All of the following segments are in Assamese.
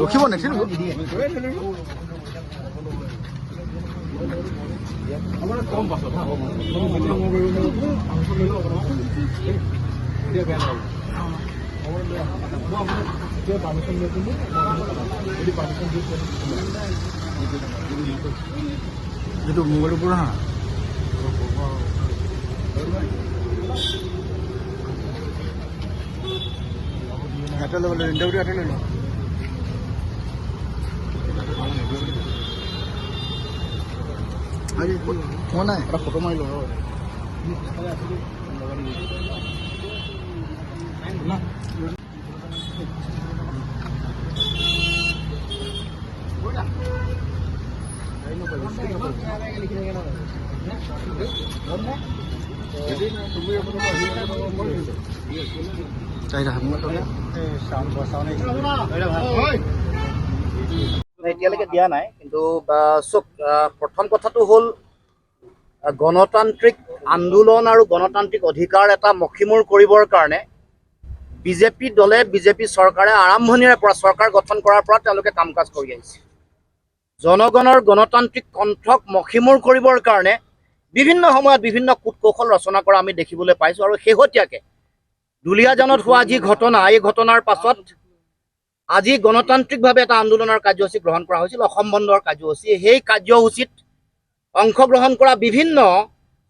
ৰখিব নেকি কম পাছত যিটো মোবাইলৰ পৰা হা এটা লৈ ইণ্টাৰভিউ এটা লৈ লওঁ মই নাই এটা ফটো মাৰি লওঁ এতিয়ালৈকে দিয়া নাই কিন্তু চব প্ৰথম কথাটো হ'ল গণতান্ত্ৰিক আন্দোলন আৰু গণতান্ত্ৰিক অধিকাৰ এটা মষিমূৰ কৰিবৰ কাৰণে বিজেপি দলে বিজেপি চৰকাৰে আৰম্ভণিৰে পৰা চৰকাৰ গঠন কৰাৰ পৰা তেওঁলোকে কাম কাজ কৰি আহিছে জনগণৰ গণতান্ত্ৰিক কণ্ঠক মষিমূৰ কৰিবৰ কাৰণে বিভিন্ন সময়ত বিভিন্ন কূট কৌশল ৰচনা কৰা আমি দেখিবলৈ পাইছোঁ আৰু শেহতীয়াকৈ দুলীয়াজানত হোৱা যি ঘটনা এই ঘটনাৰ পাছত আজি গণতান্ত্ৰিকভাৱে এটা আন্দোলনৰ কাৰ্যসূচী গ্ৰহণ কৰা হৈছিল অসম বন্ধৰ কাৰ্যসূচী সেই কাৰ্যসূচীত অংশগ্ৰহণ কৰা বিভিন্ন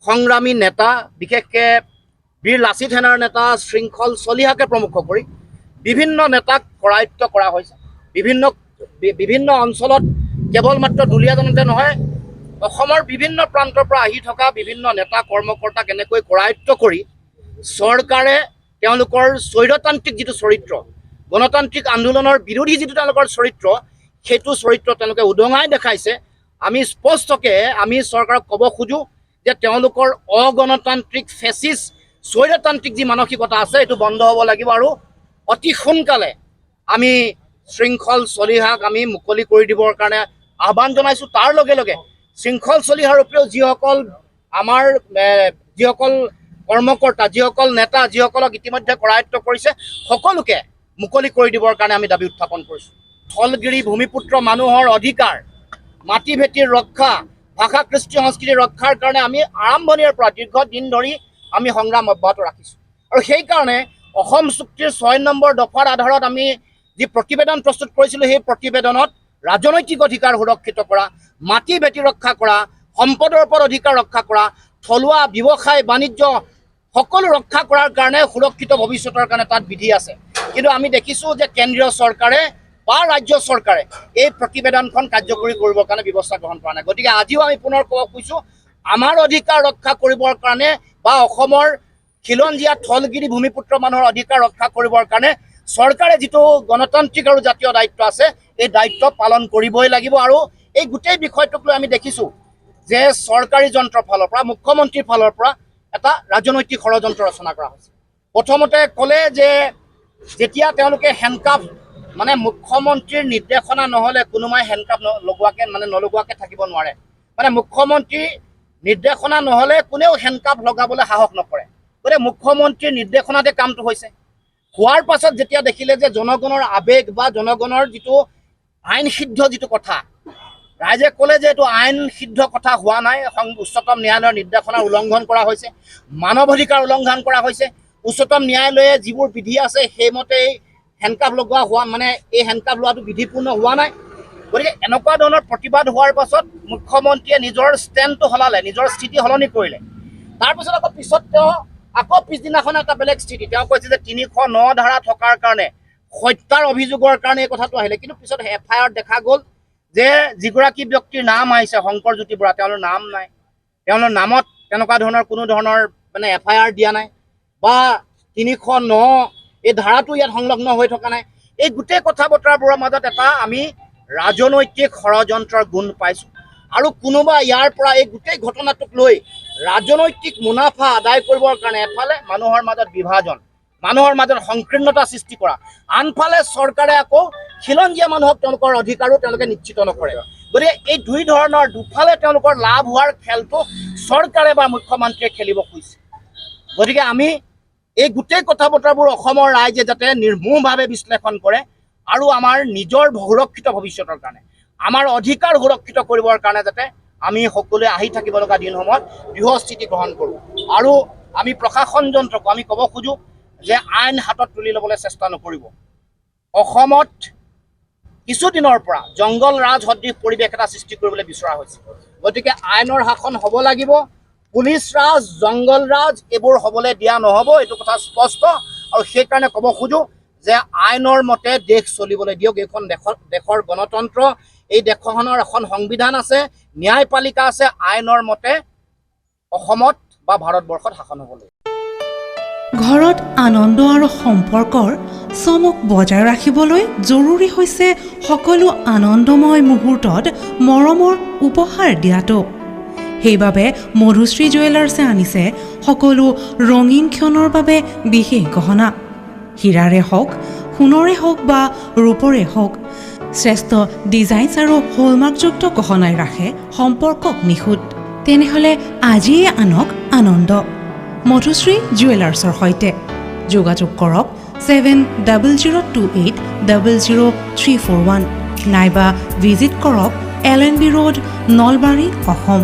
সংগ্ৰামী নেতা বিশেষকৈ বীৰ লাচিত সেনাৰ নেতা শৃংখল চলিহাকে প্ৰমুখ কৰি বিভিন্ন নেতাক কৰায়ত্ব কৰা হৈছে বিভিন্ন অঞ্চলত কেৱল মাত্ৰ দুলীয়াজানতে নহয় অসমৰ বিভিন্ন প্ৰান্তৰ পৰা আহি থকা বিভিন্ন নেতা কৰ্মকৰ্তাক এনেকৈ কৰায়ত্ব কৰি চৰকাৰে তেওঁলোকৰ স্বৈৰতান্ত্ৰিক যিটো চৰিত্ৰ গণতান্ত্ৰিক আন্দোলনৰ বিৰোধী যিটো তেওঁলোকৰ চৰিত্ৰ সেইটো চৰিত্ৰ তেওঁলোকে উদঙাই দেখাইছে আমি স্পষ্টকৈ আমি চৰকাৰক ক'ব খোজোঁ যে তেওঁলোকৰ অগণতান্ত্ৰিক ফেচিষ্ট স্বৈৰতান্ত্ৰিক যি মানসিকতা আছে এইটো বন্ধ হ'ব লাগিব আৰু অতি সোনকালে আমি শৃংখল চলিহাক আমি মুকলি কৰি দিবৰ কাৰণে আহ্বান জনাইছোঁ তাৰ লগে লগে শৃংখল চলিহাৰ উপৰিও যিসকল আমাৰ যিসকল কৰ্মকৰ্তা যিসকল নেতা যিসকলক ইতিমধ্যে কৰায়ত্ব কৰিছে সকলোকে মুকলি কৰি দিবৰ কাৰণে আমি দাবী উত্থাপন কৰিছোঁ থলগিৰি ভূমিপুত্ৰ মানুহৰ অধিকাৰ মাটি ভেটিৰ ৰক্ষা ভাষা কৃষ্টি সংস্কৃতিৰ ৰক্ষাৰ কাৰণে আমি আৰম্ভণিৰ পৰা দীৰ্ঘদিন ধৰি আমি সংগ্ৰাম অব্যাহত ৰাখিছোঁ আৰু সেইকাৰণে অসম চুক্তিৰ 6 নম্বৰ দফাৰ আধাৰত আমি যি প্ৰতিবেদন প্ৰস্তুত কৰিছিলোঁ সেই প্ৰতিবেদনত ৰাজনৈতিক অধিকাৰ সুৰক্ষিত কৰা মাটি ভেটি ৰক্ষা কৰা সম্পদৰ ওপৰত অধিকাৰ ৰক্ষা কৰা থলুৱা ব্যৱসায় বাণিজ্য সকলো ৰক্ষা কৰাৰ কাৰণে সুৰক্ষিত ভৱিষ্যতৰ কাৰণে তাত বিধি আছে কিন্তু আমি দেখিছোঁ যে কেন্দ্ৰীয় চৰকাৰে বা ৰাজ্য চৰকাৰে এই প্ৰতিবেদনখন কাৰ্যকৰী কৰিবৰ কাৰণে ব্যৱস্থা গ্ৰহণ কৰা নাই গতিকে আজিও আমি পুনৰ ক'ব খুজিছোঁ আমাৰ অধিকাৰ ৰক্ষা কৰিবৰ কাৰণে বা অসমৰ খিলঞ্জীয়া থলগিৰি ভূমিপুত্ৰ মানুহৰ অধিকাৰ ৰক্ষা কৰিবৰ কাৰণে চৰকাৰে যিটো গণতান্ত্ৰিক আৰু জাতীয় দায়িত্ব আছে এই দায়িত্ব পালন কৰিবই লাগিব আৰু এই গোটেই বিষয়টোক লৈ আমি দেখিছোঁ যে চৰকাৰী যন্ত্ৰৰ ফালৰ পৰা মুখ্যমন্ত্ৰীৰ ফালৰ পৰা এটা ৰাজনৈতিক ষড়যন্ত্ৰ ৰচনা কৰা হৈছে প্ৰথমতে ক'লে যে যেতিয়া তেওঁলোকে হেণ্ডকাফ মানে মুখ্যমন্ত্ৰীৰ নিৰ্দেশনা নহ'লে কোনোবাই হেণ্ডকাফ নলগোৱাকৈ থাকিব নোৱাৰে মানে মুখ্যমন্ত্ৰীৰ নিৰ্দেশনা নহ'লে কোনেও হেণ্ডকাফ লগাবলৈ সাহস নকৰে গতিকে মুখ্যমন্ত্ৰীৰ নিৰ্দেশনাতে কামটো হৈছে হোৱাৰ পাছত যেতিয়া দেখিলে যে জনগণৰ আৱেগ বা জনগণৰ যিটো আইন সিদ্ধ যিটো কথা ৰাইজে ক'লে যে এইটো আইন সিদ্ধ কথা হোৱা নাই উচ্চতম ন্যায়ালয়ৰ নিৰ্দেশনা উলংঘন কৰা হৈছে মানৱ অধিকাৰ উলংঘন কৰা হৈছে উচ্চতম ন্যায়ালয়ে যিবোৰ বিধি আছে সেইমতে হেণ্ডকাফ লগোৱা হোৱা মানে এই হেণ্ডকাফ লোৱাটো বিধিপূৰ্ণ হোৱা নাই গতিকে এনেকুৱা ধৰণৰ প্ৰতিবাদ হোৱাৰ পাছত মুখ্যমন্ত্ৰীয়ে নিজৰ ষ্টেণ্ডটো সলালে নিজৰ স্থিতি সলনি কৰিলে তাৰপিছত পিছত তেওঁ আকৌ পিছদিনাখন এটা বেলেগ স্থিতি তেওঁ কৈছে যে 309 ধাৰা থকাৰ কাৰণে হত্যাৰ অভিযোগৰ কাৰণে এই কথাটো আহিলে কিন্তু পিছত FIR দেখা গ'ল যে যিগৰাকী ব্যক্তিৰ নাম আহিছে শংকৰজ্যোতি বৰা তেওঁলোকৰ নাম নাই তেওঁলোকৰ নামত তেনেকুৱা ধৰণৰ কোনো ধৰণৰ মানে FIR দিয়া নাই বা 309 এই ধাৰাটো ইয়াত সংলগ্ন হৈ থকা নাই এই গোটেই কথা বতৰাবোৰৰ মাজত এটা আমি ৰাজনৈতিক ষড়যন্ত্ৰৰ গুণ পাইছোঁ আৰু কোনোবা ইয়াৰ পৰা এই গোটেই ঘটনাটোক লৈ ৰাজনৈতিক মুনাফা আদায় কৰিবৰ কাৰণে এফালে মানুহৰ মাজত বিভাজন মানুহৰ মাজত সংকীৰ্ণতা সৃষ্টি কৰা আনফালে চৰকাৰে আকৌ খিলঞ্জীয়া মানুহক তেওঁলোকৰ অধিকাৰো তেওঁলোকে নিশ্চিত নকৰে গতিকে এই দুই ধৰণৰ দুফালে তেওঁলোকৰ লাভ হোৱাৰ খেলটো চৰকাৰে বা মুখ্যমন্ত্ৰীয়ে খেলিব খুজিছে গতিকে আমি এই গোটেই কথা বতৰাবোৰ অসমৰ ৰাইজে যাতে নিৰ্মূলভাৱে বিশ্লেষণ কৰে আৰু আমাৰ নিজৰ সুৰক্ষিত ভৱিষ্যতৰ কাৰণে আমাৰ অধিকাৰ সুৰক্ষিত কৰিবৰ কাৰণে যাতে আমি সকলোৱে আহি থাকিব লগা দিনসমূহত দৃঢ় স্থিতি গ্ৰহণ কৰোঁ আৰু আমি প্ৰশাসন যন্ত্ৰক আমি ক'ব খোজোঁ যে আইন হাতত তুলি ল'বলৈ চেষ্টা নকৰিব। অসমত কিছুদিনৰ পৰা জংগল ৰাজ সদৃশ পৰিৱেশ এটা সৃষ্টি কৰিবলৈ বিচৰা হৈছে। গতিকে আইনৰ শাসন হ'ব লাগিব। পুলিচ ৰাজ, জংগল ৰাজ এইবোৰ হ'বলৈ দিয়া নহ'ব, এইটো কথা স্পষ্ট। আৰু সেইকাৰণে ক'ব খোজোঁ যে আইনৰ মতে দেশ চলিবলৈ দিয়ক। এইখন দেশৰ গণতন্ত্ৰ, এই দেশখনৰ এখন সংবিধান আছে, ন্যায়পালিকা আছে, আইনৰ মতে অসমত বা ভাৰতবৰ্ষত শাসন হ'বলৈ। ঘৰত আনন্দ আৰু সম্পৰ্কৰ চমক বজাই ৰাখিবলৈ জৰুৰী হৈছে সকলো আনন্দময় মুহূৰ্তত মৰমৰ উপহাৰ দিয়াটো। সেইবাবে মধুশ্ৰী জুৱেলাৰ্ছে আনিছে সকলো ৰঙীন ক্ষণৰ বাবে বিশেষ গহনা। হীৰাৰে হওক, সোণৰে হওক বা ৰূপৰে হওক, শ্ৰেষ্ঠ ডিজাইনছ আৰু হলমাৰ্কযুক্ত গহনাই ৰাখে সম্পৰ্কক নিখুঁত। তেনেহ'লে আজিয়ে আনক আনন্দ মধুশ্ৰী জুৱেলাৰ্ছৰ সৈতে। যোগাযোগ কৰক 7002800341 নাইবা ভিজিট কৰক LNB ৰোড, নলবাৰী, অসম।